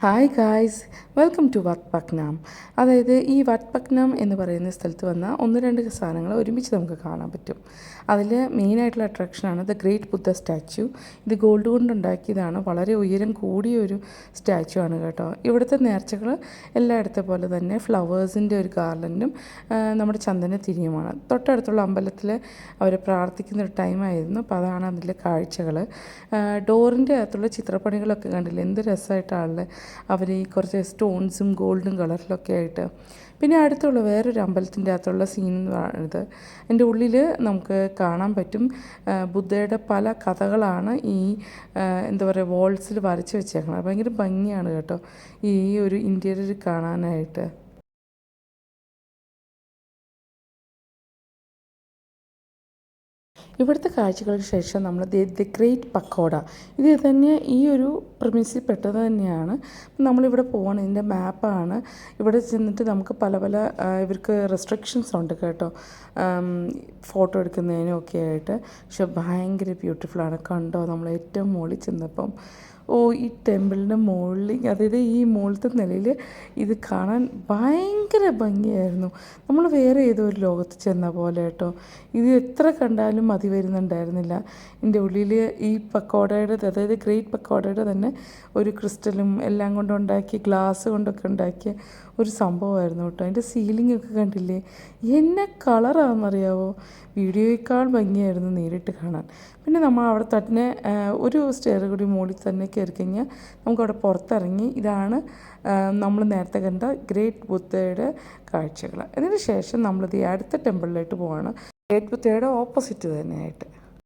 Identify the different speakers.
Speaker 1: Hi guys, welcome to വട്ട് പക്നാം. അതായത് ഈ വട്ട് പക്നാം എന്ന് പറയുന്ന സ്ഥലത്ത് വന്നാൽ ഒന്ന് രണ്ട് സാധനങ്ങൾ ഒരുമിച്ച് നമുക്ക് കാണാൻ പറ്റും. അതിൽ മെയിനായിട്ടുള്ള അട്രാക്ഷനാണ് ദ ഗ്രേറ്റ് ബുദ്ധ സ്റ്റാച്യു. ഇത് ഗോൾഡ് കൊണ്ടുണ്ടാക്കിയതാണ്. വളരെ ഉയരം കൂടിയൊരു സ്റ്റാച്യു ആണ് കേട്ടോ. ഇവിടുത്തെ നേർച്ചകൾ എല്ലായിടത്തെ പോലെ തന്നെ ഫ്ലവേഴ്സിൻ്റെ ഒരു ഗാർലൻഡും നമ്മുടെ ചന്ദനത്തിരിയുമാണ്. തൊട്ടടുത്തുള്ള അമ്പലത്തിൽ അവർ പ്രാർത്ഥിക്കുന്ന ഒരു ടൈമായിരുന്നു. അപ്പോൾ അതാണ് അതിലെ കാഴ്ചകൾ. ഡോറിൻ്റെ അകത്തുള്ള ചിത്രപ്പണികളൊക്കെ കണ്ടില്ലേ, എന്ത് രസമായിട്ടാണല്ലേ അവർ ഈ കുറച്ച് സ്റ്റോൺസും ഗോൾഡും കളറിലൊക്കെ ആയിട്ട്. പിന്നെ അടുത്തുള്ള വേറൊരു അമ്പലത്തിൻ്റെ അകത്തുള്ള സീൻ എന്ന് പറയുന്നത്, എൻ്റെ ഉള്ളിൽ നമുക്ക് കാണാൻ പറ്റും ബുദ്ധയുടെ പല കഥകളാണ് ഈ എന്താ പറയുക വാൾസിൽ വരച്ച് വെച്ചേക്കുന്നത്. ഭയങ്കര ഭംഗിയാണ് കേട്ടോ ഈ ഒരു ഇൻറ്റീരിയർ കാണാനായിട്ട്. ഇവിടുത്തെ കാഴ്ചകൾക്ക് ശേഷം നമ്മൾ ദി ഗ്രേറ്റ് പക്കോട, ഇത് തന്നെ ഈ ഒരു പ്രിമിസിൽ പെട്ടത് തന്നെയാണ്. നമ്മളിവിടെ പോകണം, ഇതിൻ്റെ മാപ്പാണ്. ഇവിടെ ചെന്നിട്ട് നമുക്ക് പല പല ഇവർക്ക് റെസ്ട്രിക്ഷൻസ് ഉണ്ട് കേട്ടോ, ഫോട്ടോ എടുക്കുന്നതിനും ഒക്കെ ആയിട്ട്. പക്ഷെ ഭയങ്കര ബ്യൂട്ടിഫുള്ളാണ്. കണ്ടോ, നമ്മൾ ഏറ്റവും മുകളിൽ ചെന്നപ്പം ഈ ടെമ്പിളിൻ്റെ മുകളിൽ, അതായത് ഈ മുകളിലത്തെ നിലയിൽ ഇത് കാണാൻ ഭയങ്കര ഭംഗിയായിരുന്നു. നമ്മൾ വേറെ ഏതോ ഒരു ലോകത്ത് ചെന്ന പോലെ കേട്ടോ. ഇത് എത്ര കണ്ടാലും മതി വരുന്നുണ്ടായിരുന്നില്ല. എൻ്റെ ഉള്ളിൽ ഈ പക്കോടയുടെ, അതായത് ഗ്രേറ്റ് പക്കോടയുടെ തന്നെ ഒരു ക്രിസ്റ്റലും എല്ലാം കൊണ്ടുണ്ടാക്കിയ, ഗ്ലാസ് കൊണ്ടൊക്കെ ഉണ്ടാക്കിയ ഒരു സംഭവമായിരുന്നു കേട്ടോ. അതിൻ്റെ സീലിംഗ് ഒക്കെ കണ്ടില്ലേ, എന്നെ കളറാണെന്നറിയാവോ. വീഡിയോയേക്കാൾ ഭംഗിയായിരുന്നു നേരിട്ട് കാണാൻ. പിന്നെ നമ്മൾ അവിടെ തന്നെ ഒരു സ്റ്റെയർ കൂടി മുകളിൽ തന്നെ കയറി കഴിഞ്ഞാൽ നമുക്കവിടെ പുറത്തിറങ്ങി ഇതാണ് നമ്മൾ നേരത്തെ കണ്ട ഗ്രേറ്റ് ബുദ്ധയുടെ കാഴ്ചകൾ. അതിന് ശേഷം നമ്മളിത് അടുത്ത ടെമ്പിളിലായിട്ട് പോവാണ്. ഗ്രേറ്റ് ബുദ്ധയുടെ ഓപ്പോസിറ്റ് തന്നെയായിട്ട്.